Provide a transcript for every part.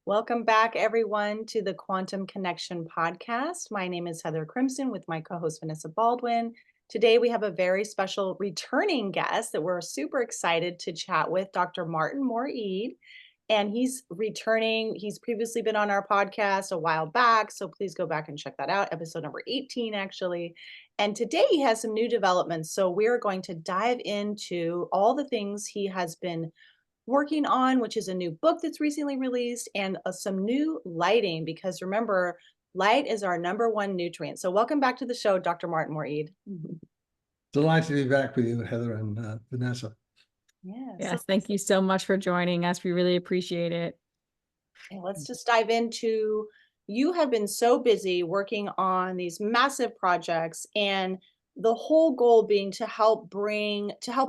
Welcome back, everyone, to the Quantum Connection podcast. My name is Heather Crimson with my co host, Vanessa Baldwin. Today, we have a very special returning guest that we're super excited to chat with, Dr. Martin Moore-Ede. And he's returning. He's previously been on our podcast a while back. So please go back and check that out. Episode number 18, actually. And today, he has some new developments. So we're going to dive into all the things he has been working on, which is a new book that's recently released, and some new lighting, because remember, light is our number one nutrient. So welcome back to the show, Dr. Martin Moore-Ede. Delighted to be back with you, Heather and Vanessa. Yes, thank you so much for joining us. We really appreciate it. Okay, let's just dive into, you have been so busy working on these massive projects, and the whole goal being to help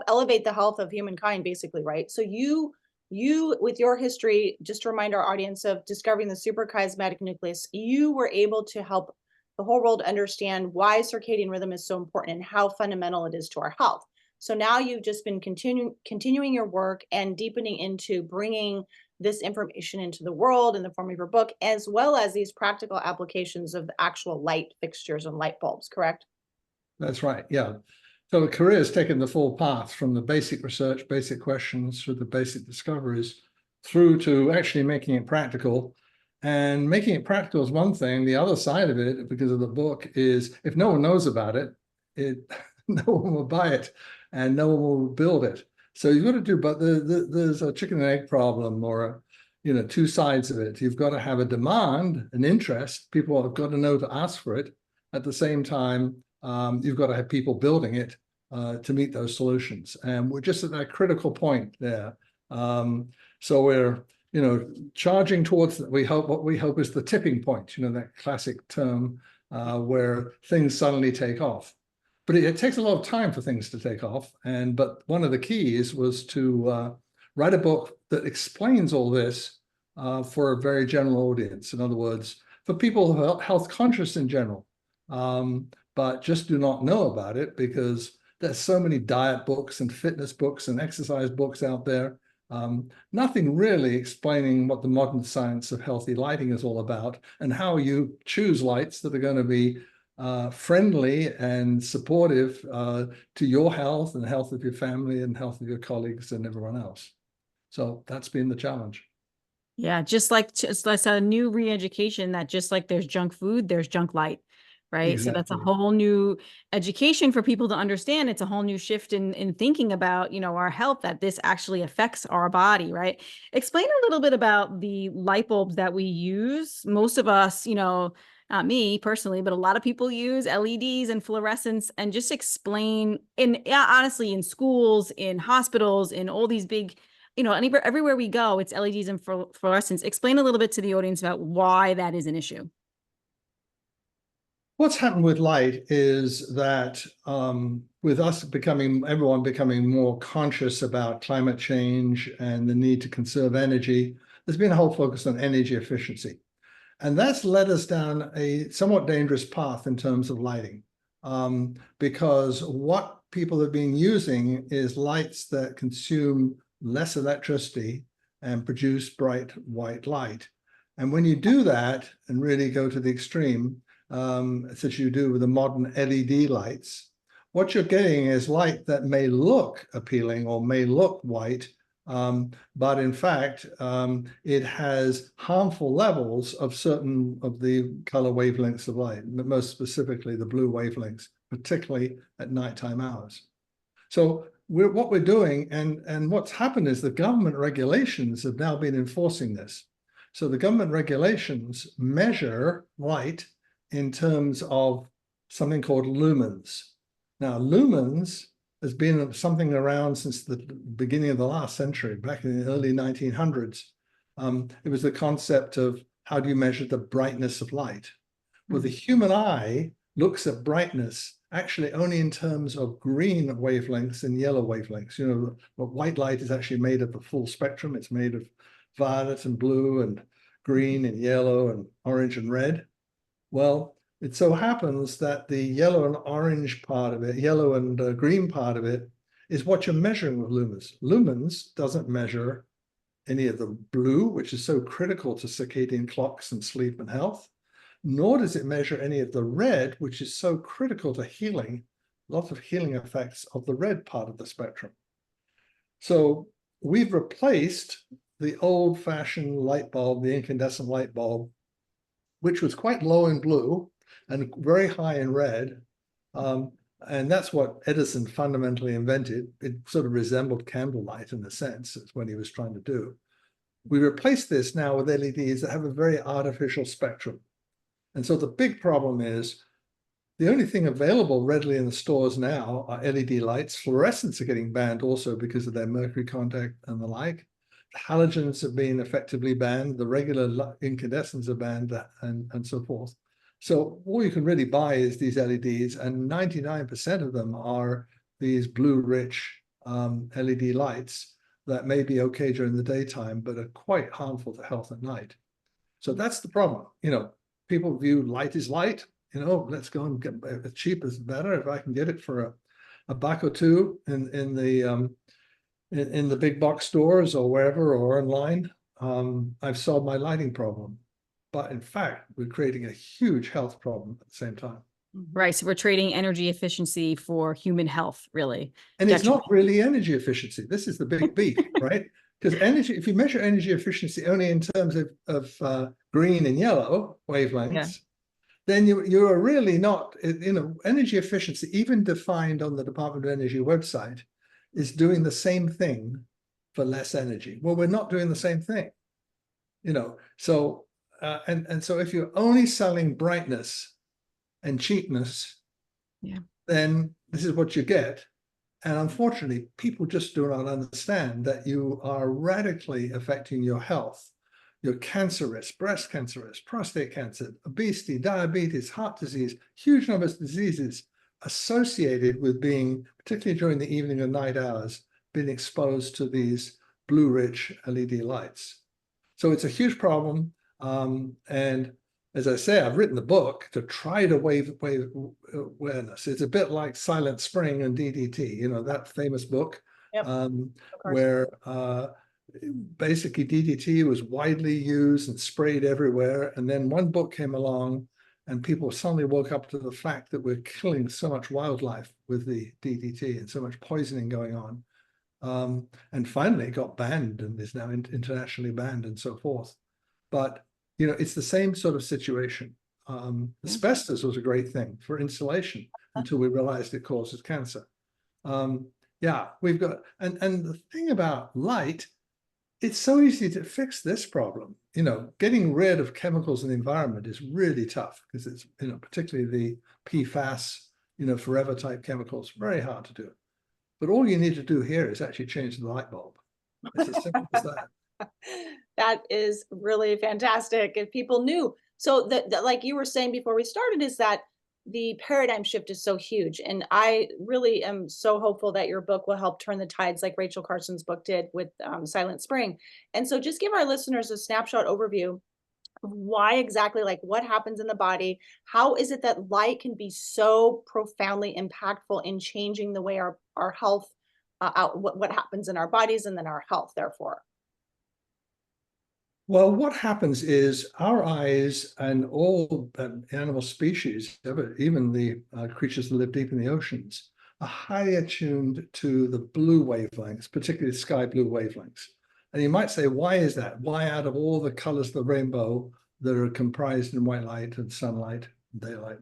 elevate the health of humankind, basically, right? So you with your history, just to remind our audience of discovering the suprachiasmatic nucleus, you were able to help the whole world understand why circadian rhythm is so important and how fundamental it is to our health. So now you've just been continuing your work and deepening into bringing this information into the world in the form of your book, as well as these practical applications of the actual light fixtures and light bulbs, correct? That's right, yeah. So the career has taken the full path from the basic research, basic questions, through the basic discoveries, through to actually making it practical. And making it practical is one thing. The other side of it, because of the book, is if no one knows about it, no one will buy it and no one will build it. So you've got to do, but there's a chicken and egg problem, or two sides of it. You've got to have a demand, an interest. People have got to know to ask for it. At the same time, you've got to have people building it to meet those solutions. And we're just at that critical point there. So we're, charging towards what we hope is the tipping point, that classic term where things suddenly take off. But it takes a lot of time for things to take off. But one of the keys was to write a book that explains all this for a very general audience. In other words, for people who are health conscious in general, but just do not know about it because there's so many diet books and fitness books and exercise books out there. Nothing really explaining what the modern science of healthy lighting is all about and how you choose lights that are going to be friendly and supportive to your health and the health of your family and health of your colleagues and everyone else. So that's been the challenge. Yeah, just like a new re-education that just like there's junk food, there's junk light, right? Exactly. So that's a whole new education for people to understand. It's a whole new shift in thinking about, our health, that this actually affects our body, right? Explain a little bit about the light bulbs that we use. Most of us, not me personally, but a lot of people use LEDs and fluorescence, and just explain honestly, in schools, in hospitals, in all these big, everywhere we go, it's LEDs and fluorescence. Explain a little bit to the audience about why that is an issue. What's happened with light is that with us everyone becoming more conscious about climate change and the need to conserve energy, there's been a whole focus on energy efficiency. And that's led us down a somewhat dangerous path in terms of lighting, because what people have been using is lights that consume less electricity and produce bright white light. And when you do that and really go to the extreme, such you do with the modern LED lights, what you're getting is light that may look appealing or may look white, but in fact, it has harmful levels of certain of the color wavelengths of light, most specifically the blue wavelengths, particularly at nighttime hours. So what we're doing, and what's happened is the government regulations have now been enforcing this. So the government regulations measure light in terms of something called lumens. Now, lumens has been something around since the beginning of the last century, back in the early 1900s. It was the concept of how do you measure the brightness of light? Well, the human eye looks at brightness actually only in terms of green wavelengths and yellow wavelengths. White light is actually made of the full spectrum. It's made of violet and blue and green and yellow and orange and red. Well, it so happens that the yellow and orange part of it, yellow and green part of it, is what you're measuring with lumens. Lumens doesn't measure any of the blue, which is so critical to circadian clocks and sleep and health, nor does it measure any of the red, which is so critical to healing, lots of healing effects of the red part of the spectrum. So we've replaced the old-fashioned light bulb, the incandescent light bulb, which was quite low in blue and very high in red. And that's what Edison fundamentally invented. It sort of resembled candlelight in a sense. It's what he was trying to do. We replaced this now with LEDs that have a very artificial spectrum. And so the big problem is the only thing available readily in the stores now are LED lights. Fluorescents are getting banned also because of their mercury contact and the like. The halogens have been effectively banned. The regular incandescents are banned and so forth. So all you can really buy is these LEDs, and 99% of them are these blue-rich LED lights that may be okay during the daytime, but are quite harmful to health at night. So that's the problem. You know, people view light is light. You know, let's go and get as cheap as better. If I can get it for a buck or two in the big box stores or wherever or online, I've solved my lighting problem. But in fact, we're creating a huge health problem at the same time. Right. So we're trading energy efficiency for human health, really. And it's not really energy efficiency. This is the big beef, right? Because energy, if you measure energy efficiency only in terms of green and yellow wavelengths, then you are really not, you know, energy efficiency, even defined on the Department of Energy website, is doing the same thing for less energy. Well, we're not doing the same thing, you know. So and so if you're only selling brightness and cheapness, then this is what you get. And unfortunately, people just do not understand that you are radically affecting your health, your cancer risk, breast cancer risk, prostate cancer, obesity, diabetes, heart disease, huge numbers of diseases associated with being, particularly during the evening and night hours, being exposed to these blue-rich LED lights. So it's a huge problem. And as I say, I've written the book to try to wave awareness. It's a bit like Silent Spring and DDT, you know, that famous book, where basically DDT was widely used and sprayed everywhere. And then one book came along and people suddenly woke up to the fact that we're killing so much wildlife with the DDT and so much poisoning going on. And finally it got banned and is now internationally banned and so forth. But, you know, it's the same sort of situation. Asbestos was a great thing for insulation until we realized it causes cancer. Yeah, we've got, and the thing about light, it's so easy to fix this problem. You know, getting rid of chemicals in the environment is really tough because it's, you know, particularly the PFAS, you know, forever type chemicals, very hard to do. But all you need to do here is actually change the light bulb. It's as simple as that. That is really fantastic. If people knew. So that, like you were saying before we started, is that the paradigm shift is so huge. And I really am so hopeful that your book will help turn the tides like Rachel Carson's book did with Silent Spring. And so just give our listeners a snapshot overview of why exactly, like what happens in the body. How is it that light can be so profoundly impactful in changing the way our health, what happens in our bodies and then our health, therefore? Well, what happens is our eyes and all animal species, even the creatures that live deep in the oceans, are highly attuned to the blue wavelengths, particularly sky blue wavelengths. And you might say, why is that? Why out of all the colors of the rainbow that are comprised in white light and sunlight and daylight,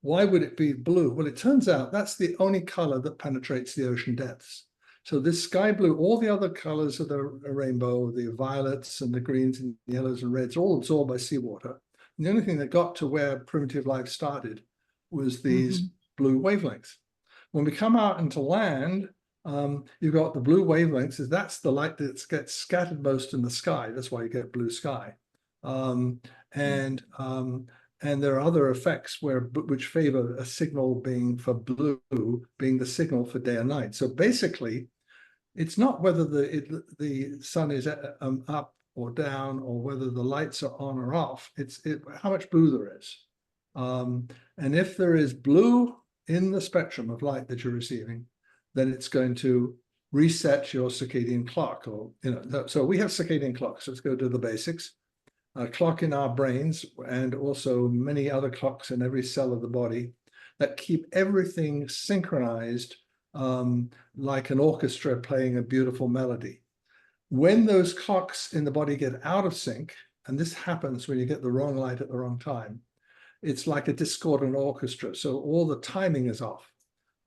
why would it be blue? Well, it turns out that's the only color that penetrates the ocean depths. So this sky blue, all the other colors of the rainbow, the violets and the greens and yellows and reds, all absorbed by seawater. And the only thing that got to where primitive life started was these blue wavelengths. When we come out into land, you've got the blue wavelengths. That's the light that gets scattered most in the sky. That's why you get blue sky. And there are other effects which favor a signal being for blue being the signal for day and night. So basically, it's not whether the sun is up or down or whether the lights are on or off. It's how much blue there is. And if there is blue in the spectrum of light that you're receiving, then it's going to reset your circadian clock, or, so we have circadian clocks. Let's go to the basics. A clock in our brains, and also many other clocks in every cell of the body, that keep everything synchronized, like an orchestra playing a beautiful melody. When those clocks in the body get out of sync, and this happens when you get the wrong light at the wrong time, it's like a discordant orchestra. So all the timing is off.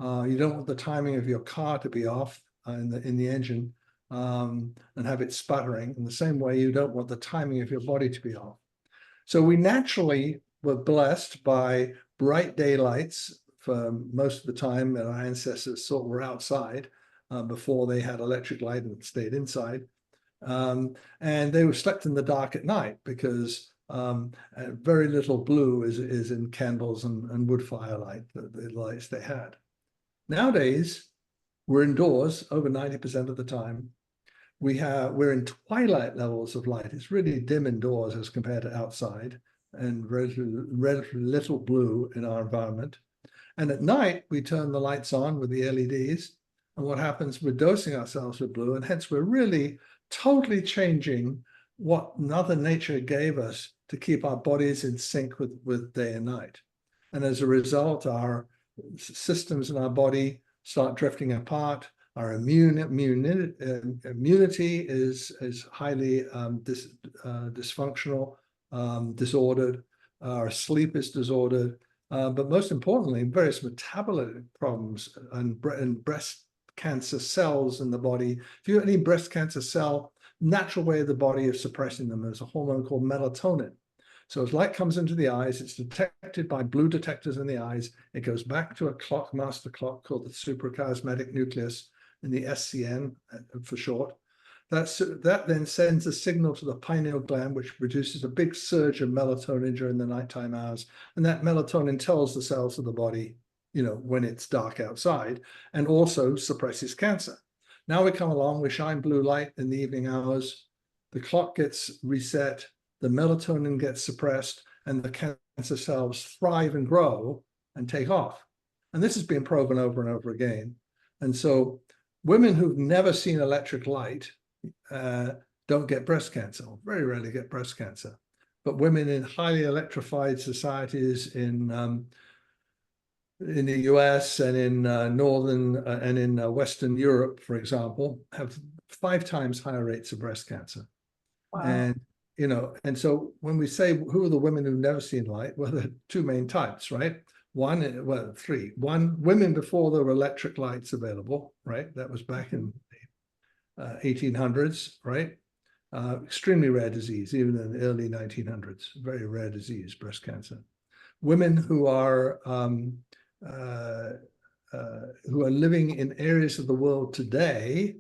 You don't want the timing of your car to be off in the engine, and have it sputtering. In the same way, you don't want the timing of your body to be off. So we naturally were blessed by bright daylights for most of the time that our ancestors sort of were outside before they had electric light and stayed inside. And they were slept in the dark at night because very little blue is in candles and wood firelight, the lights they had. Nowadays, we're indoors over 90% of the time. We're in twilight levels of light. It's really dim indoors as compared to outside, and relatively little blue in our environment. And at night, we turn the lights on with the LEDs. And what happens, we're dosing ourselves with blue, and hence we're really totally changing what Mother Nature gave us to keep our bodies in sync with day and night. And as a result, our systems in our body start drifting apart. Our immunity is highly dysfunctional, disordered. Our sleep is disordered. But most importantly, various metabolic problems and breast cancer cells in the body. If you have any breast cancer cell, natural way of the body of suppressing them is a hormone called melatonin. So as light comes into the eyes, it's detected by blue detectors in the eyes. It goes back to a clock, master clock called the suprachiasmatic nucleus, in the SCN for short. That then sends a signal to the pineal gland, which produces a big surge of melatonin during the nighttime hours. And that melatonin tells the cells of the body, when it's dark outside, and also suppresses cancer. Now we come along, we shine blue light in the evening hours, the clock gets reset, the melatonin gets suppressed, and the cancer cells thrive and grow and take off. And this has been proven over and over again. And so women who've never seen electric light don't get breast cancer, or very rarely get breast cancer. But women in highly electrified societies in the US and in Northern and in Western Europe, for example, have 5 times higher rates of breast cancer. Wow. And, and so when we say, who are the women who've never seen light? Well, there are 2 main types, right? 3. One, women before there were electric lights available, right? That was back in 1800s, right? Extremely rare disease, even in the early 1900s, very rare disease, breast cancer. Women who are living in areas of the world today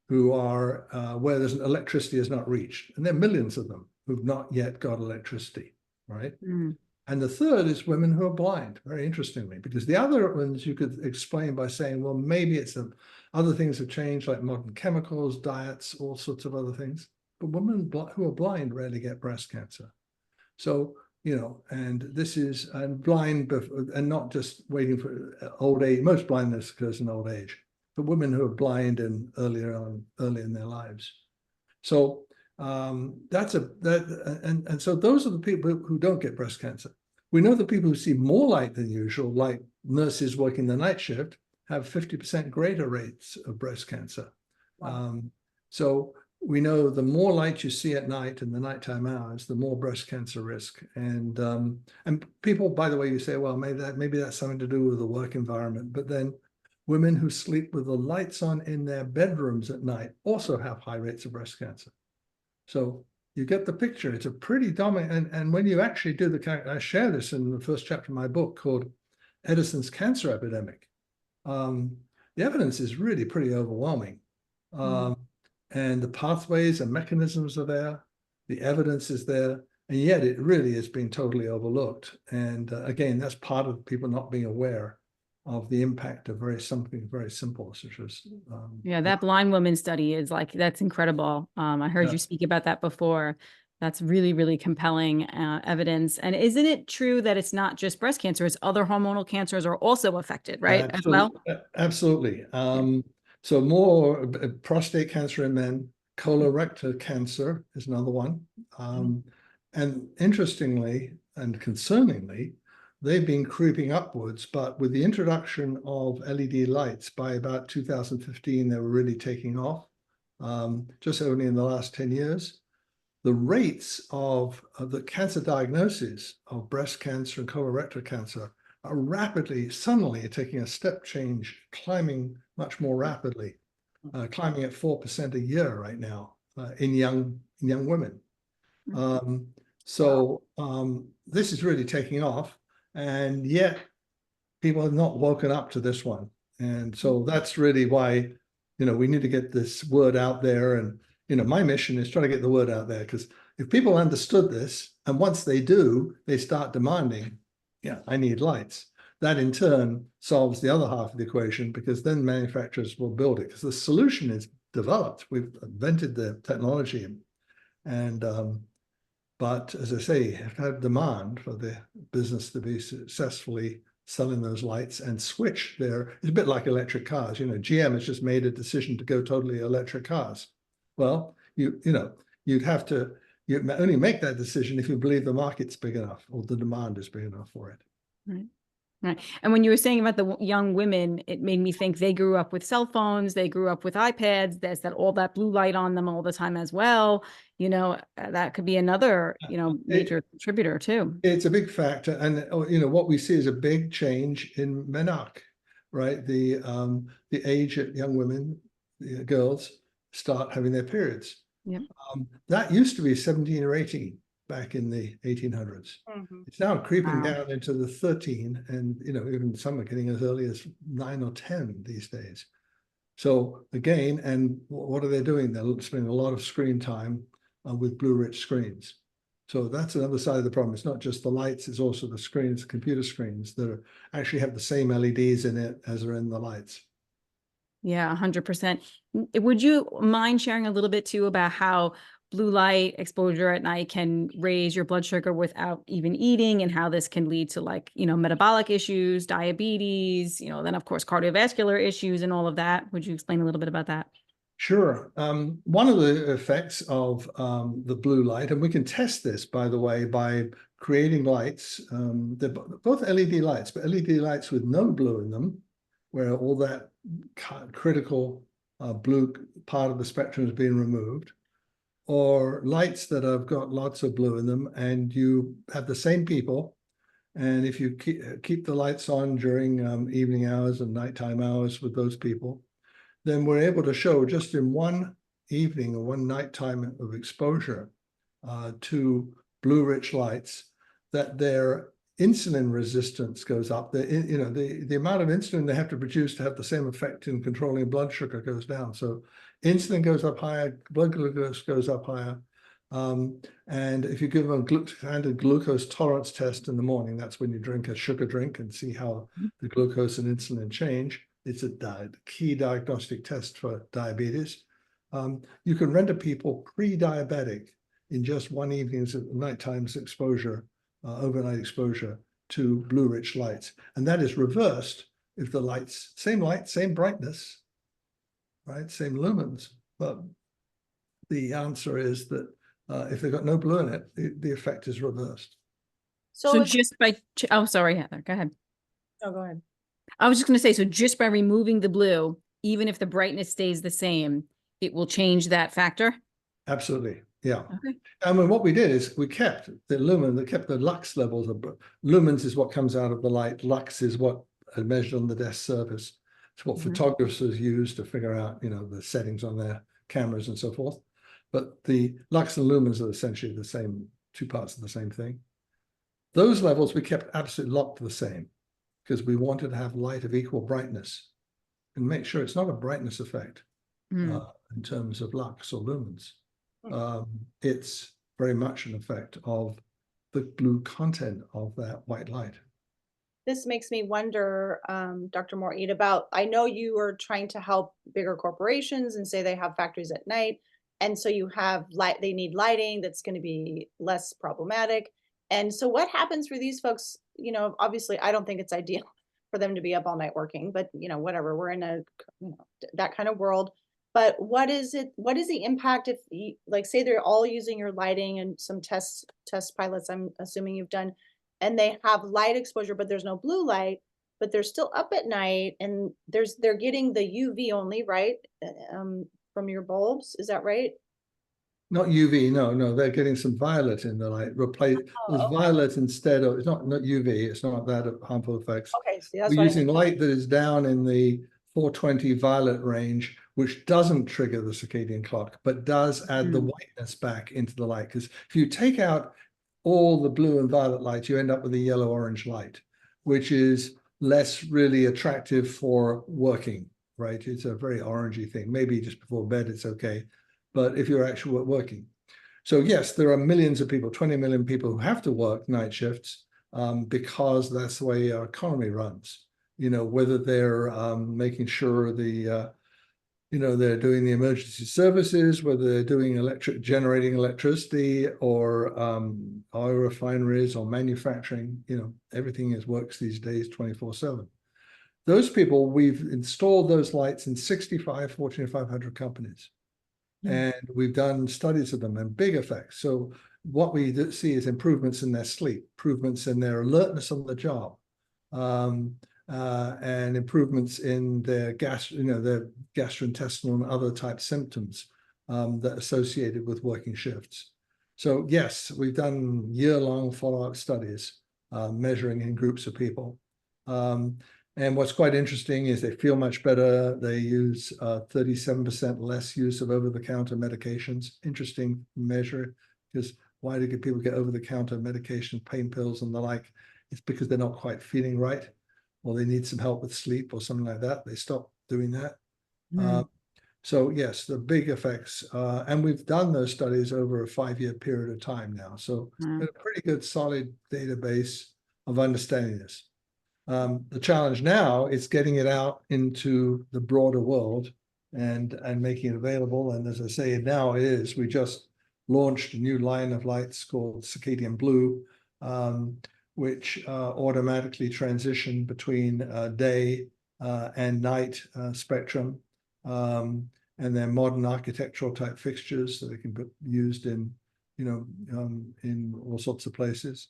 who are where there's electricity is not reached, and there are millions of them who've not yet got electricity, right? Mm. And the third is women who are blind, very interestingly, because the other ones you could explain by saying, well, maybe it's other things have changed, like modern chemicals, diets, all sorts of other things. But women who are blind rarely get breast cancer. So, and this is blind, and not just waiting for old age. Most blindness occurs in old age, but women who are blind and early in their lives. So and so those are the people who don't get breast cancer. We know the people who see more light than usual, like nurses working the night shift, have 50% greater rates of breast cancer. Wow. So we know the more light you see at night in the nighttime hours, the more breast cancer risk. And people, by the way, you say, well, maybe that's something to do with the work environment. But then women who sleep with the lights on in their bedrooms at night also have high rates of breast cancer. So you get the picture. It's a pretty dominant. And when you actually do I share this in the first chapter of my book called Edison's Cancer Epidemic. The evidence is really pretty overwhelming. And the pathways and mechanisms are there. The evidence is there. And yet it really is being totally overlooked. And again, that's part of people not being aware of the impact of something very simple, such as that blind woman study is that's incredible. I heard you speak about that before. That's really, really compelling evidence. And isn't it true that it's not just breast cancer, it's other hormonal cancers are also affected, right? Absolutely. As well? Absolutely. So more prostate cancer in men, colorectal cancer is another one. And interestingly and concerningly, they've been creeping upwards, but with the introduction of LED lights by about 2015, they were really taking off, just only in the last 10 years. The rates of the cancer diagnosis of breast cancer and colorectal cancer are rapidly, suddenly taking a step change, climbing much more rapidly, climbing at 4% a year right now in young women. This is really taking off, and yet people have not woken up to this one. And so that's really why, we need to get this word out there. And, my mission is trying to get the word out there, because if people understood this, and once they do, they start demanding, I need lights. That in turn solves the other half of the equation, because then manufacturers will build it, because the solution is developed. We've invented the technology. And, but as I say, have had demand for the business to be successfully selling those lights and switch there. It's a bit like electric cars. GM has just made a decision to go totally electric cars. Well, you'd have to, you only make that decision if you believe the market's big enough or the demand is big enough for it. Right. Right. And when you were saying about the young women, it made me think they grew up with cell phones, they grew up with iPads, there's all that blue light on them all the time as well. That could be another, major contributor too. It's a big factor. And, what we see is a big change in menarche, right? The age that young women, girls start having their periods. Yep. That used to be 17 or 18 back in the 1800s. It's now creeping down into the 13, and even some are getting as early as 9 or 10 these days. So again, and what are they doing? They're spending a lot of screen time with blue-rich screens. So that's another side of the problem. It's not just the lights, it's also the screens, computer screens that actually have the same LEDs in it as are in the lights. Yeah, 100%. Would you mind sharing a little bit too about how blue light exposure at night can raise your blood sugar without even eating, and how this can lead to metabolic issues, diabetes, then of course cardiovascular issues and all of that? Would you explain a little bit about that? Sure. One of the effects of the blue light, and we can test this, by the way, by creating lights. They're both LED lights, but LED lights with no blue in them, where all that critical blue part of the spectrum is being removed, or lights that have got lots of blue in them, and you have the same people. And if you keep the lights on during evening hours and nighttime hours with those people, then we're able to show just in one evening or one nighttime of exposure to blue-rich lights that their insulin resistance goes up. The amount of insulin they have to produce to have the same effect in controlling blood sugar goes down. So insulin goes up higher, blood glucose goes up higher. And if you give them a standard glucose tolerance test in the morning, that's when you drink a sugar drink and see how the glucose and insulin change. It's a key diagnostic test for diabetes. You can render people pre-diabetic in just one evening's nighttime's exposure, overnight exposure to blue-rich lights. And that is reversed if the lights, same brightness, right, same lumens, but the answer is that if they've got no blue in it, the effect is reversed. So just by, oh, sorry, Heather, go ahead. Oh, go ahead. I was just going to say, so just by removing the blue, even if the brightness stays the same, it will change that factor? Absolutely, yeah. Okay. And what we did is we kept the lumen, kept the lux levels. Lumens is what comes out of the light. Lux is what is measured on the desk surface. It's what photographers use to figure out, the settings on their cameras and so forth. But the lux and lumens are essentially the same, two parts of the same thing. Those levels we kept absolutely locked the same, because we wanted to have light of equal brightness and make sure it's not a brightness effect in terms of lux or lumens. It's very much an effect of the blue content of that white light. This makes me wonder, Dr. Moore-Ede, about, I know you are trying to help bigger corporations and say they have factories at night. And so you have they need lighting that's going to be less problematic. And so what happens for these folks? Obviously I don't think it's ideal, for them to be up all night working, but whatever, we're in that kind of world. But what is the impact if like say they're all using your lighting and some test pilots I'm assuming you've done, and they have light exposure, but there's no blue light, but they're still up at night and they're getting the UV only, right? From your bulbs, is that right? Not UV, no, they're getting some violet in the light. There's Oh, violet instead of, it's not UV, it's not that harmful effects. okay. See, that's We're what I using light that is down in the 420 violet range, which doesn't trigger the circadian clock, but does add the whiteness back into the light. Because if you take out all the blue and violet lights, you end up with a yellow-orange light, which is less really attractive for working, right? It's a very orangey thing. Maybe just before bed, it's okay. But if you're actually working. So yes, there are millions of people, 20 million people who have to work night shifts because that's the way our economy runs. Whether they're making sure they're doing the emergency services, whether they're doing generating electricity or oil refineries or manufacturing, everything works these days 24/7. Those people, we've installed those lights in 65 Fortune 500 companies. And we've done studies of them and big effects. So what we see is improvements in their sleep, improvements in their alertness on the job, and improvements in their their gastrointestinal and other type symptoms that are associated with working shifts. So yes, we've done year-long follow-up studies measuring in groups of people. And what's quite interesting is they feel much better. They use 37% less use of over-the-counter medications. Interesting measure, because why do people get over-the-counter medication, pain pills and the like? It's because they're not quite feeling right, or they need some help with sleep or something like that. They stop doing that. So yes, the big effects, and we've done those studies over a 5-year period of time now. So a pretty good solid database of understanding this. The challenge now is getting it out into the broader world and making it available. And as I say, now it is. We just launched a new line of lights called Circadian Blue, which automatically transition between day and night spectrum. And they're modern architectural type fixtures that they can be used in, in all sorts of places.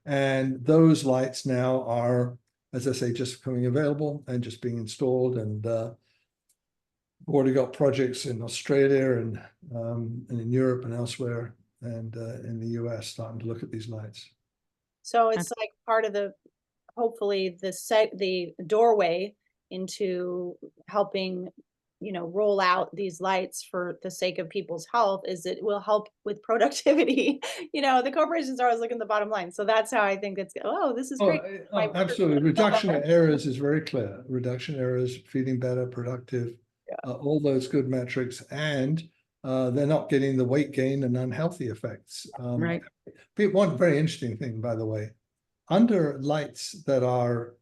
And those lights now are, as I say, just becoming available and just being installed. And already got projects in Australia and in Europe and elsewhere, and in the US starting to look at these lights. So it's like part of hopefully the doorway into helping roll out these lights for the sake of people's health is it will help with productivity. The corporations are always looking at the bottom line. So that's how I think this is great. Absolutely. Reduction of errors is very clear. Reduction errors, feeling better, productive, all those good metrics. And they're not getting the weight gain and unhealthy effects. Right. One very interesting thing, by the way, under lights that are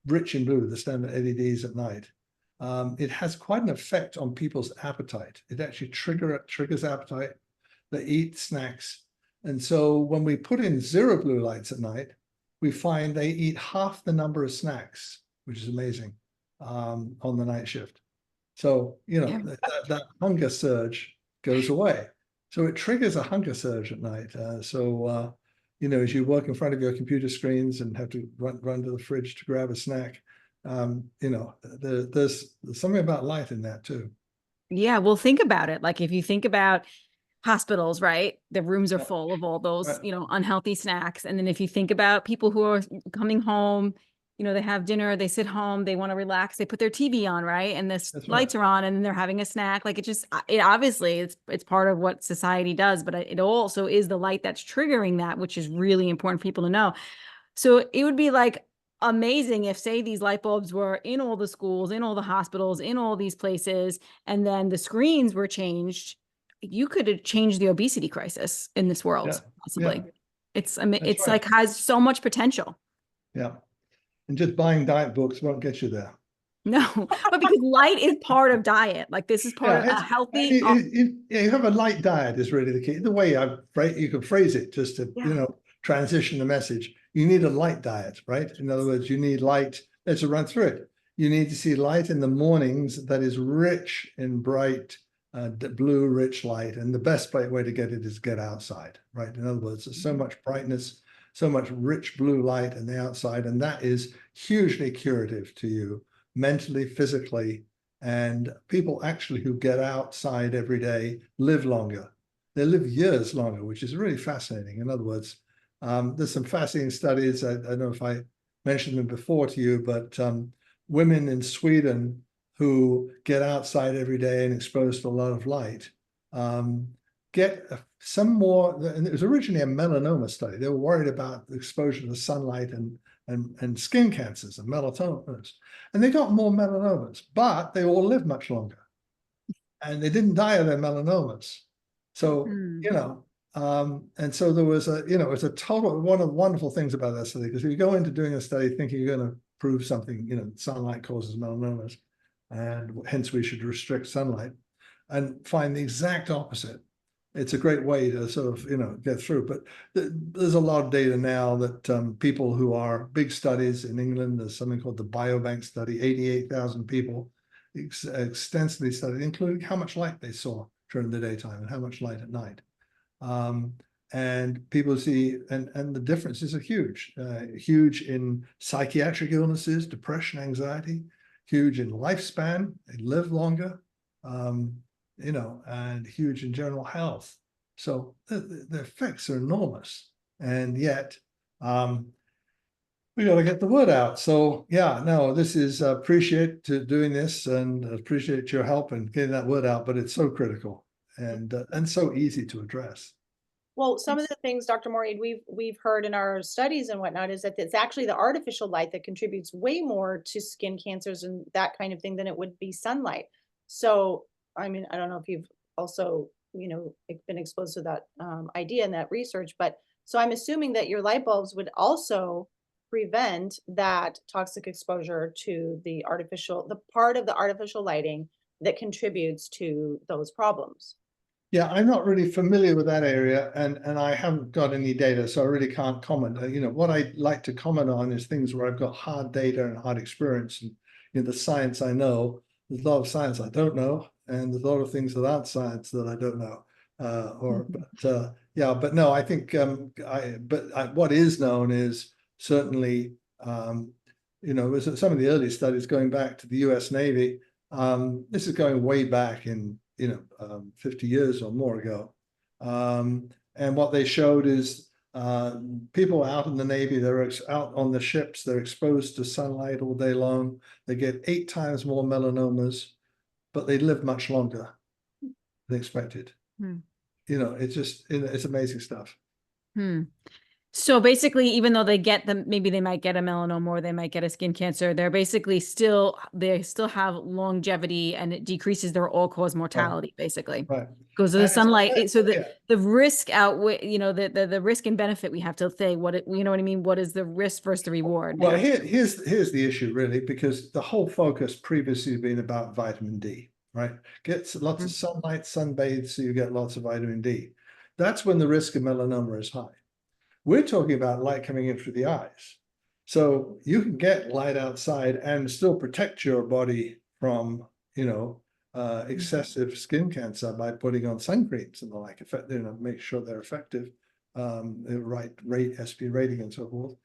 rich in blue, the standard LEDs at night, it has quite an effect on people's appetite. It actually triggers appetite. They eat snacks. And so when we put in zero blue lights at night, we find they eat half the number of snacks, which is amazing, on the night shift. So, that hunger surge goes away. So it triggers a hunger surge at night. As you work in front of your computer screens and have to run to the fridge to grab a snack, there's something about light in that too. Yeah, well, think about it. Like if you think about hospitals, right? The rooms are full of all those, unhealthy snacks. And then if you think about people who are coming home, they have dinner, they sit home, they want to relax, they put their TV on, right? And lights are on and then they're having a snack. Like it obviously it's part of what society does, but it also is the light that's triggering that, which is really important for people to know. So it would be like amazing if, say, these light bulbs were in all the schools, in all the hospitals, in all these places, and then the screens were changed. You could have changed the obesity crisis in this world, possibly. Yeah. It's right. Like has so much potential. Yeah. And just buying diet books won't get you there. No, but because light is part of diet. Like this is part of a healthy. You have a light diet is really the key. The way you can phrase it, just to transition the message. You need a light diet, right? In other words, you need light. Let's run through it. You need to see light in the mornings that is rich in bright blue, rich light. And the best way to get it is get outside, right? In other words, there's so much brightness, so much rich blue light in the outside, and that is hugely curative to you mentally, physically. And people actually who get outside every day live longer. They live years longer, which is really fascinating. In other words, there's some fascinating studies. I don't know if I mentioned them before to you, but women in Sweden who get outside every day and exposed to a lot of light get some more, and it was originally a melanoma study. They were worried about the exposure to sunlight and skin cancers and melanomas. And they got more melanomas, but they all lived much longer. And they didn't die of their melanomas. So, you know, and so there was a, you know, it's a total, one of the wonderful things about that study, because if you go into doing a study thinking you're going to prove something, you know, sunlight causes melanomas, and hence we should restrict sunlight, and find the exact opposite. It's a great way to sort of, you know, get through. But there's a lot of data now that people who are big studies in England, there's something called the Biobank study, 88,000 people extensively studied, including how much light they saw during the daytime and how much light at night. And people see, and the differences are huge, huge in psychiatric illnesses, depression, anxiety, huge in lifespan, they live longer, you know, and huge in general health. So the effects are enormous, and yet we got to get the word out. So yeah, no, this is appreciate doing this and appreciate your help in getting that word out, but it's so critical and so easy to address. Well, some of the things, Dr. Moore-Ede, we've heard in our studies and whatnot is that it's actually the artificial light that contributes way more to skin cancers and that kind of thing than it would be sunlight. So, I mean, I don't know if you've also, you know, been exposed to that idea and that research, but so I'm assuming that your light bulbs would also prevent that toxic exposure to the part of the artificial lighting that contributes to those problems. Yeah, I'm not really familiar with that area, and I haven't got any data, so I really can't comment. You know, what I like to comment on is things where I've got hard data and hard experience, and you know, the science I know. There's a lot of science I don't know, and there's a lot of things that aren't science that I don't know. Yeah, but no, I think what is known is certainly, you know, some of the early studies going back to the U.S. Navy. This is going way back in, you know, 50 years or more ago. And what they showed is people out in the Navy, they're out on the ships, they're exposed to sunlight all day long. They get 8 times more melanomas, but they live much longer than expected. You know, it's just, it's amazing stuff. So basically, even though they get them, maybe they might get a melanoma or they might get a skin cancer, they're basically they still have longevity, and it decreases their all-cause mortality, basically. Right. Because of the sunlight. So the risk outweigh, you know, the risk and benefit, we have to say you know what I mean? What is the risk versus the reward? Well, here's the issue really, because the whole focus previously has been about vitamin D, right? Get lots of sunlight, sunbathe, so you get lots of vitamin D. That's when the risk of melanoma is high. We're talking about light coming in through the eyes. So you can get light outside and still protect your body from, you know, excessive skin cancer by putting on sun creams and the like, you know, make sure they're effective, the right SP rating and so forth.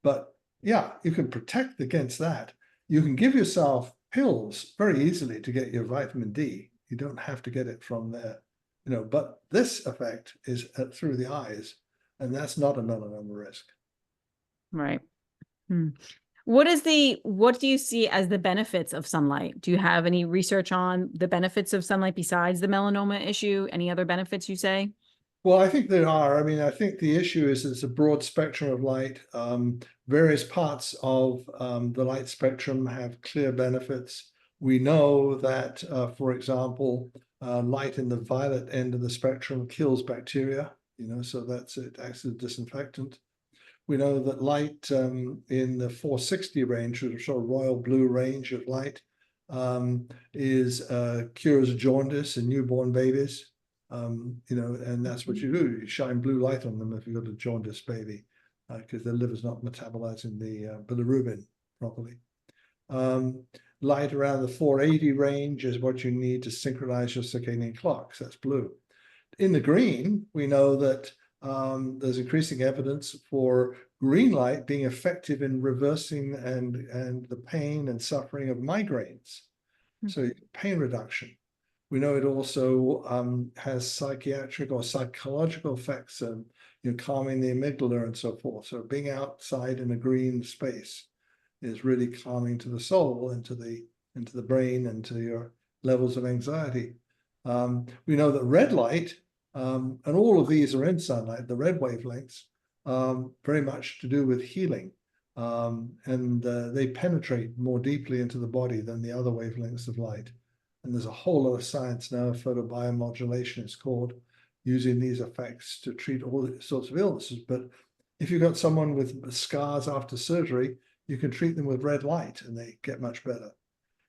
But yeah, you can protect against that. You can give yourself pills very easily to get your vitamin D. You don't have to get it from there, you know, but this effect is through the eyes. And that's not a melanoma risk. Right. What do you see as the benefits of sunlight? Do you have any research on the benefits of sunlight besides the melanoma issue? Any other benefits you say? Well, I think there are. I mean, I think the issue is it's a broad spectrum of light. Various parts of the light spectrum have clear benefits. We know that, for example, light in the violet end of the spectrum kills bacteria. You know, so it acts as a disinfectant. We know that light in the 460 range, which is sort of royal blue range of light, cures jaundice in newborn babies. And that's what you do. You shine blue light on them if you've got a jaundiced baby, because the liver's not metabolizing the bilirubin properly. Light around the 480 range is what you need to synchronize your circadian clocks. That's blue. In the green, we know that there's increasing evidence for green light being effective in reversing and the pain and suffering of migraines. So pain reduction. We know it also has psychiatric or psychological effects, calming the amygdala and so forth. So being outside in a green space is really calming to the soul and to the brain and to your levels of anxiety. We know that red light, and all of these are in sunlight, the red wavelengths, very much to do with healing. And they penetrate more deeply into the body than the other wavelengths of light. And there's a whole lot of science now, photobiomodulation it's called, using these effects to treat all sorts of illnesses. But if you've got someone with scars after surgery, you can treat them with red light and they get much better.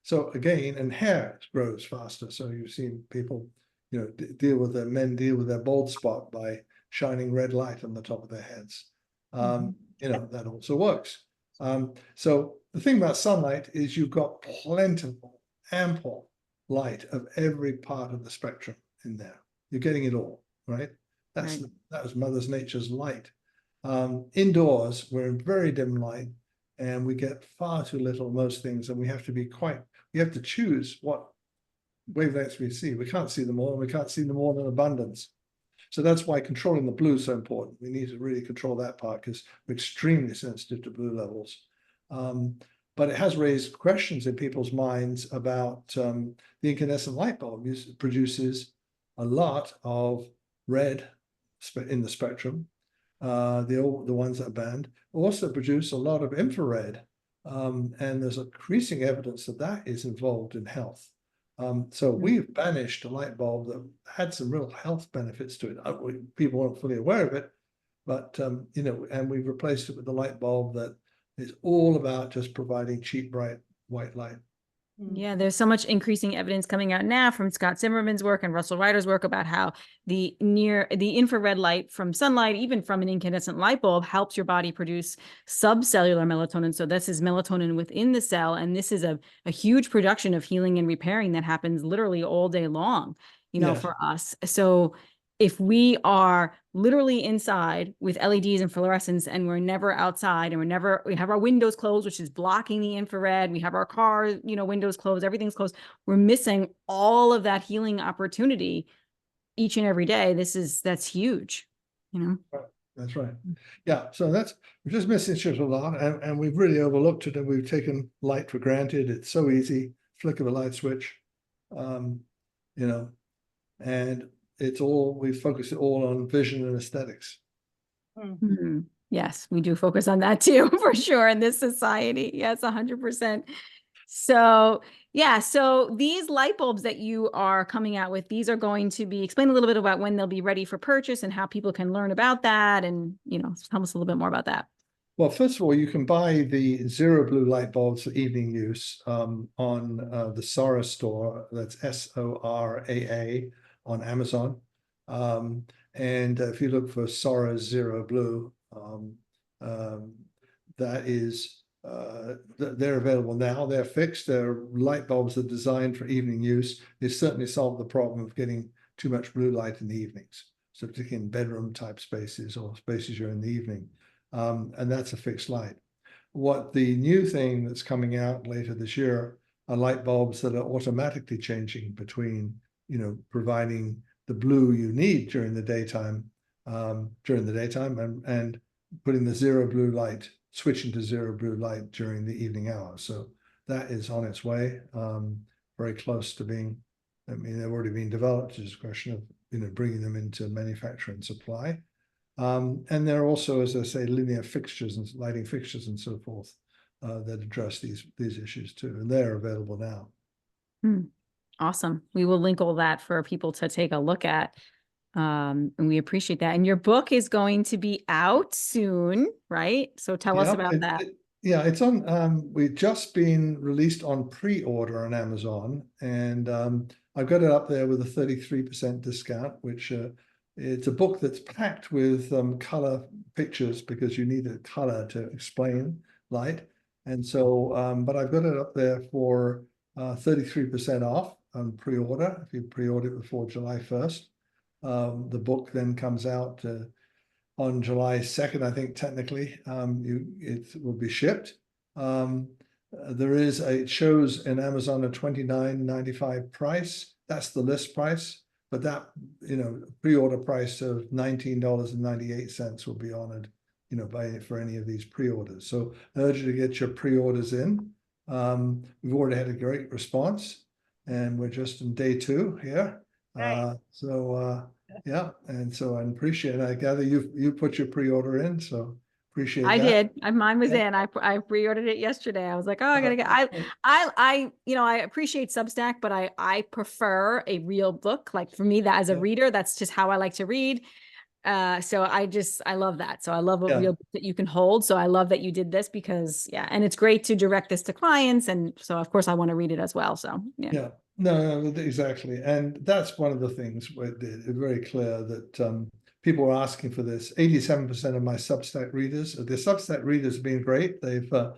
So again, and hair grows faster. So you've seen people, men deal with their bald spot by shining red light on the top of their heads. That also works. So the thing about sunlight is you've got plentiful, ample light of every part of the spectrum in there. You're getting it all, right? That was Mother Nature's light. Indoors, we're in very dim light, and we get far too little of most things, and we have to choose what wavelengths we see. We can't see them all, and we can't see them all in abundance. So that's why controlling the blue is so important. We need to really control that part because we're extremely sensitive to blue levels. But it has raised questions in people's minds about the incandescent light bulb. It produces a lot of red in the spectrum. The ones that are banned also produce a lot of infrared. And there's increasing evidence that is involved in health. So we've banished a light bulb that had some real health benefits to it. People weren't fully aware of it, but, and we've replaced it with the light bulb that is all about just providing cheap, bright, white light. Yeah, there's so much increasing evidence coming out now from Scott Zimmerman's work and Russell Ryder's work about how the infrared light from sunlight, even from an incandescent light bulb, helps your body produce subcellular melatonin. So this is melatonin within the cell, and this is a huge production of healing and repairing that happens literally all day long, for us. So if we are literally inside with LEDs and fluorescents and we're never outside and we have our windows closed, which is blocking the infrared, we have our car, windows closed, everything's closed, we're missing all of that healing opportunity each and every day. That's huge, That's right. Yeah. So we're just missing shit a lot, and we've really overlooked it, and we've taken light for granted. It's so easy, flick of a light switch, and we focus it all on vision and aesthetics. Mm-hmm. Yes, we do focus on that too, for sure, in this society. Yes, 100%. So so these light bulbs that you are coming out with, these are going to explain a little bit about when they'll be ready for purchase and how people can learn about that, and, tell us a little bit more about that. Well, first of all, you can buy the zero blue light bulbs for evening use on the Sora store. That's SORAA on Amazon. And if you look for Sora Zero Blue, that is, they're available now. They're fixed. They're light bulbs that are designed for evening use. They certainly solve the problem of getting too much blue light in the evenings. So particularly in bedroom type spaces or spaces you're in the evening. And that's a fixed light. What the new thing that's coming out later this year are light bulbs that are automatically changing between, providing the blue you need during the daytime, and putting the zero blue light, switching to zero blue light during the evening hours. So that is on its way, very close to being, they've already been developed. It's a question of, bringing them into manufacture and supply. And there are also, as I say, linear fixtures and lighting fixtures and so forth that address these issues too, and they're available now. Awesome. We will link all that for people to take a look at. And we appreciate that. And your book is going to be out soon, right? So tell us about that. It's on, we've just been released on pre-order on Amazon, and I've got it up there with a 33% discount, which it's a book that's packed with color pictures because you need a color to explain light. And so, but I've got it up there for 33% off on pre-order. If you pre-order it before July 1st, the book then comes out on July 2nd, I think technically, it will be shipped. It shows in Amazon a $29.95 price. That's the list price, but that, pre-order price of $19.98 will be honored, for any of these pre-orders. So I urge you to get your pre-orders in. We've already had a great response, and we're just in day 2 here. Nice. Yeah, and so I appreciate it. I gather you put your pre-order in, so appreciate that. I did. Mine was in. I pre-ordered it yesterday. I was like, oh, I gotta get. I appreciate Substack, but I prefer a real book. Like for me, that as a reader, that's just how I like to read. So I love that. So I love a real book that you can hold. So I love that you did this because and it's great to direct this to clients, and so of course I want to read it as well. So yeah. No, exactly. And that's one of the things where it's very clear that people are asking for this. 87% of my Substack readers, the Substack readers have been great. They've got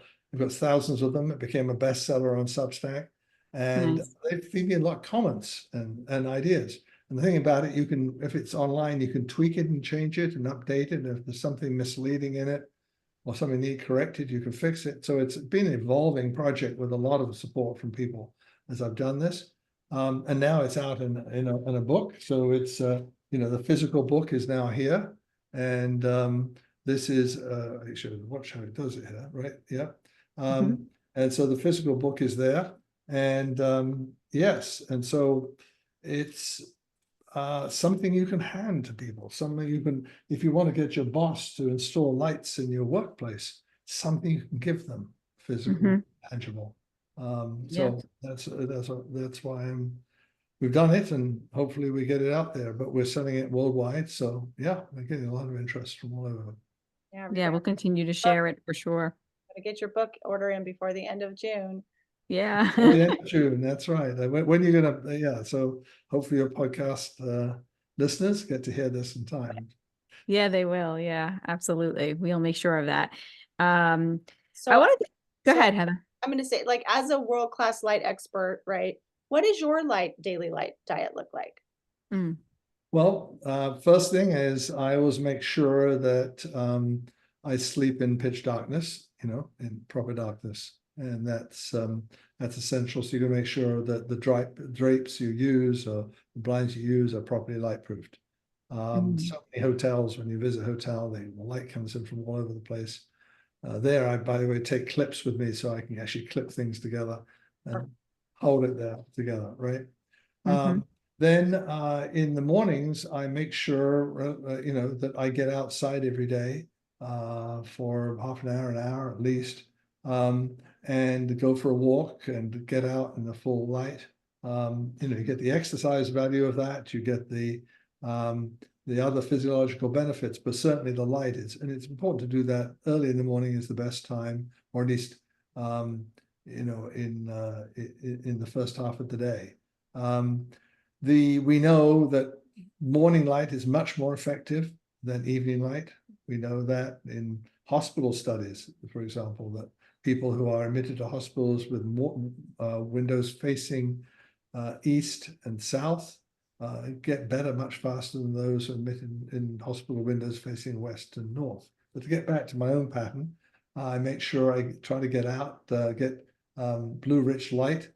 thousands of them. It became a bestseller on Substack. And they feed me a lot of comments and ideas. And the thing about it, if it's online, you can tweak it and change it and update it. And if there's something misleading in it or something need corrected, you can fix it. So it's been an evolving project with a lot of support from people as I've done this. And now it's out in a book. So it's, the physical book is now here. And this is, actually, watch how it does it here, right? Yeah. And so the physical book is there. And yes, and so it's something you can hand to people, something you can, if you want to get your boss to install lights in your workplace, something you can give them, physical, tangible. So that's why we've done it, and hopefully we get it out there, but we're selling it worldwide. So yeah, we're getting a lot of interest from all over. Yeah, we'll continue to share it for sure. Gotta get your book order in before the end of June. Yeah. At the end of June, that's right. When you're gonna, so hopefully your podcast listeners get to hear this in time. Yeah, they will. Yeah, absolutely. We'll make sure of that. So I wanted to go ahead, Heather. I'm going to say, like, as a world-class light expert, right? What does your daily light diet look like? Well, first thing is I always make sure that I sleep in pitch darkness, in proper darkness. And that's essential. So you can make sure that the drapes you use or the blinds you use are properly light proofed. So many hotels, when you visit a hotel, the light comes in from all over the place. There, I, by the way, take clips with me so I can actually clip things together and hold it there together, right? Then in the mornings, I make sure, that I get outside every day for half an hour at least, and go for a walk and get out in the full light. You get the exercise value of that, you get the other physiological benefits, but certainly the light is, and it's important to do that early in the morning is the best time, or at least in the first half of the day. We know that morning light is much more effective than evening light. We know that in hospital studies, for example, that people who are admitted to hospitals with more windows facing east and south get better much faster than those admitted in hospital windows facing west and north. But to get back to my own pattern, I make sure I try to get out, get blue rich light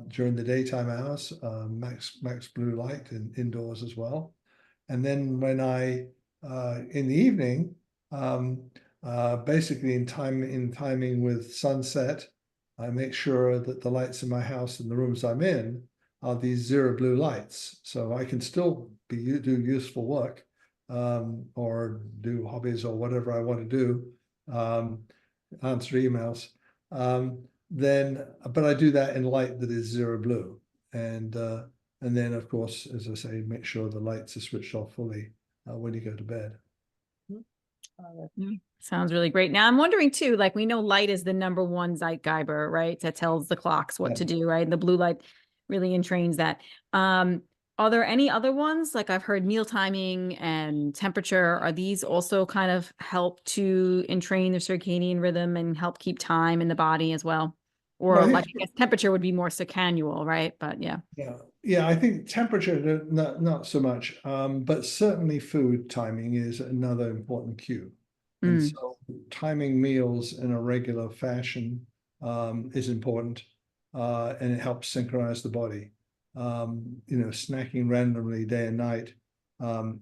during the daytime hours, max blue light and indoors as well. And then when in the evening, basically in timing with sunset, I make sure that the lights in my house and the rooms I'm in are these zero blue lights. So I can still do useful work or do hobbies or whatever I want to do, answer emails. But I do that in light that is zero blue. And then of course, as I say, make sure the lights are switched off fully when you go to bed. Sounds really great. Now I'm wondering too, like we know light is the #1 Zeitgeber, right? That tells the clocks what to do, right? And the blue light. really entrains that. Are there any other ones? Like I've heard meal timing and temperature. Are these also kind of help to entrain the circadian rhythm and help keep time in the body as well? Well, Or I like, think, I guess temperature would be more circannual, right? But yeah. yeah, I think temperature, not so much, but certainly food timing is another important cue. And Mm, so timing meals in a regular fashion is important, and it helps synchronize the body. Snacking randomly day and night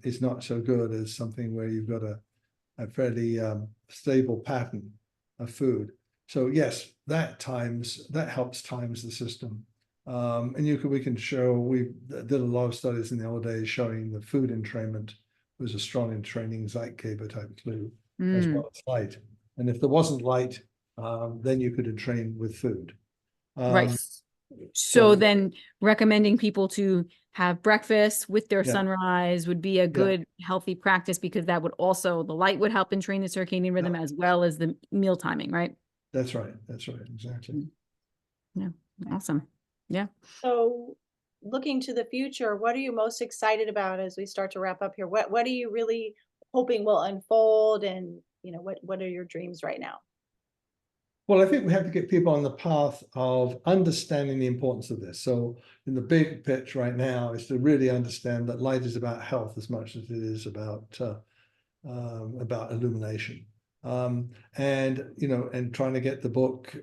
is not so good as something where you've got a fairly stable pattern of food. So yes, that helps times the system. And we can show, we did a lot of studies in the old days showing the food entrainment was a strong entraining Zeitgeber type clue, as mm. well as light. And if there wasn't light, then you could entrain with food. Right. So So then recommending people to have breakfast with their yeah, sunrise would be a yeah, good healthy practice, because that would also, the light would help entrain the circadian yeah, rhythm as well as the meal timing, right? that's right. That's right. Exactly. Mm. Yeah. Awesome. Yeah. So looking to the future, what are you most excited about as we start to wrap up here? What are you really hoping will unfold, and what are your dreams right now? Well, I think we have to get people on the path of understanding the importance of this. So in the big pitch right now is to really understand that light is about health as much as it is about illumination. And trying to get the book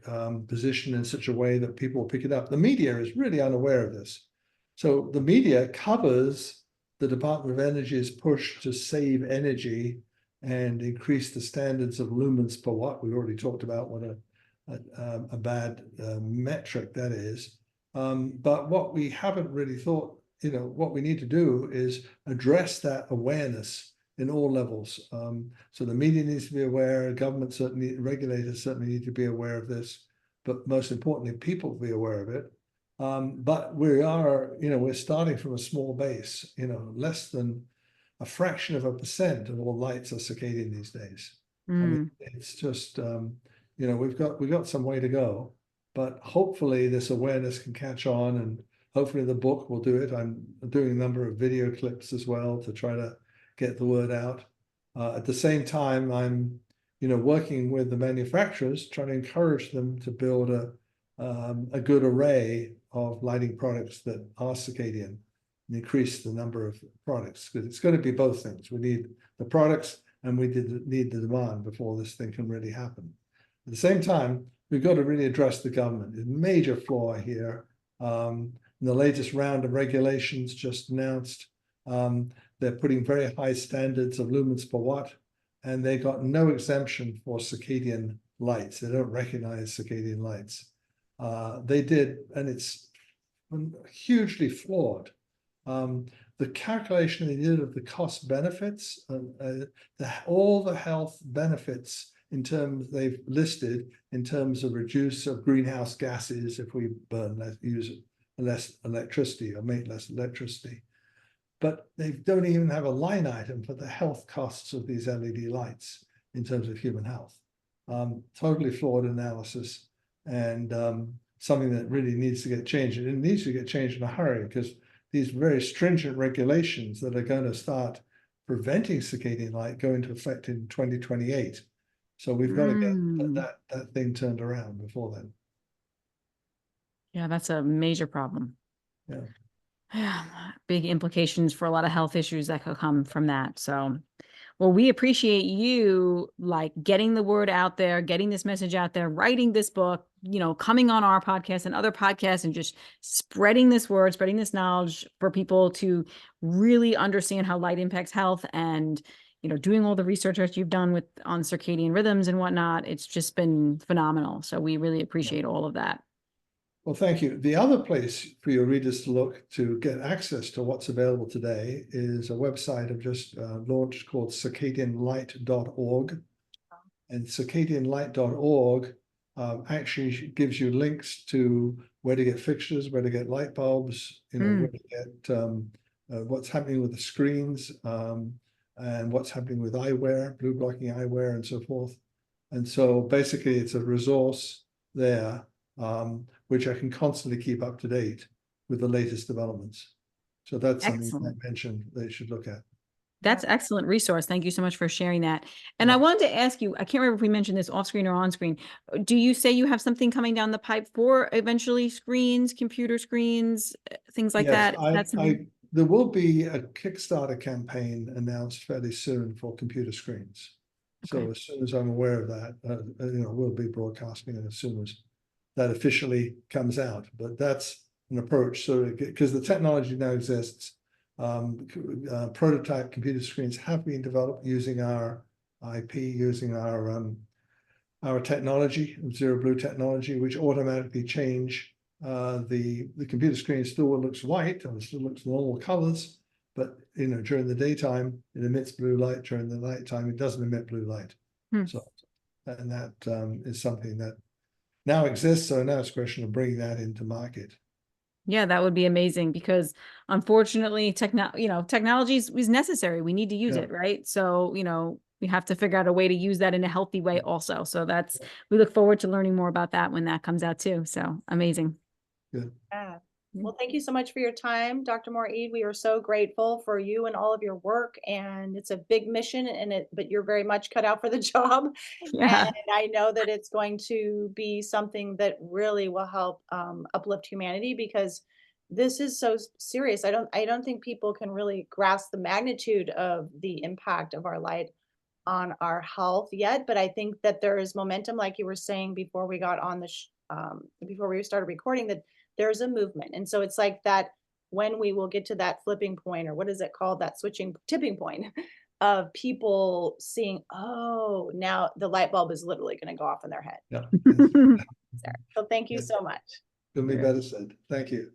positioned in such a way that people will pick it up. The media is really unaware of this. So the media covers the Department of Energy's push to save energy and increase the standards of lumens per watt. We already talked about what a bad metric that is. But what we haven't really thought, what we need to do is address that awareness in all levels. So the media needs to be aware, government certainly, regulators certainly need to be aware of this, but most importantly, people be aware of it. But we're starting from a small base, less than a fraction of a percent of all lights are circadian these days. I mean, Mm. it's just, we've got some way to go, but hopefully this awareness can catch on, and hopefully the book will do it. I'm doing a number of video clips as well to try to get the word out. At the same time, I'm, working with the manufacturers, trying to encourage them to build a good array of lighting products that are circadian and increase the number of products, because it's going to be both things. We need the products and we need the demand before this thing can really happen. At the same time, we've got to really address the government. There's a major flaw here. In the latest round of regulations just announced, they're putting very high standards of lumens per watt, and they got no exemption for circadian lights. They don't recognize circadian lights. They did, and it's hugely flawed. The calculation they did of the cost benefits, all the health benefits in terms they've listed in terms of reduce of greenhouse gases if we use less electricity or make less electricity. But they don't even have a line item for the health costs of these LED lights in terms of human health. Totally flawed analysis, and something that really needs to get changed. And it needs to get changed in a hurry, because these very stringent regulations that are going to start preventing circadian light go into effect in 2028. So we've got to get that thing turned around before then. Yeah, that's a major problem. Yeah. Yeah, big implications for a lot of health issues that could come from that. So, well, we appreciate you like getting the word out there, getting this message out there, writing this book, coming on our podcast and other podcasts, and just spreading this word, spreading this knowledge for people to really understand how light impacts health, and doing all the research that you've done on circadian rhythms and whatnot. It's just been phenomenal. So we really appreciate all of that. Well, thank you. The other place for your readers to look to get access to what's available today is a website I've just launched called circadianlight.org. And circadianlight.org actually gives you links to where to get fixtures, where to get light bulbs, where to get what's happening with the screens, and what's happening with eyewear, blue blocking eyewear, and so forth. And so basically it's a resource there, which I can constantly keep up to date with the latest developments. So that's something Excellent. I mentioned they should look at. That's excellent resource. Thank you so much for sharing that. And Yeah. I wanted to ask you, I can't remember if we mentioned this off screen or on screen. Do you say you have something coming down the pipe for eventually screens, computer screens, things like Yes, that? That's something. there will be a Kickstarter campaign announced fairly soon for computer screens. So Okay. as soon as I'm aware of that, we'll be broadcasting it as soon as that officially comes out. But that's an approach. So because the technology now exists, prototype computer screens have been developed using our IP, using our technology, zero blue technology, which automatically change the computer screen still looks white and still looks normal colors, but during the daytime it emits blue light. During the nighttime it doesn't emit blue light. So, and that is something that now exists. So now it's a question of bringing that into market. Yeah, that would be amazing because unfortunately, technology is necessary. We need to use it, right? So, we have to figure out a way to use that in a healthy way also. So we look forward to learning more about that when that comes out too. So amazing. Good. Yeah. Well, thank you so much for your time, Dr. Moore-Ede. We are so grateful for you and all of your work, and it's a big mission, but you're very much cut out for the job. Yeah. And I know that it's going to be something that really will help uplift humanity, because this is so serious. I don't think people can really grasp the magnitude of the impact of our light on our health yet. But I think that there is momentum, like you were saying before we got on before we started recording, that there's a movement. And so it's like that, when we will get to that flipping point, or what is it called, that tipping point of people seeing, oh, now the light bulb is literally going to go off in their head. Yeah. So thank you so much. Could be better said. Thank you.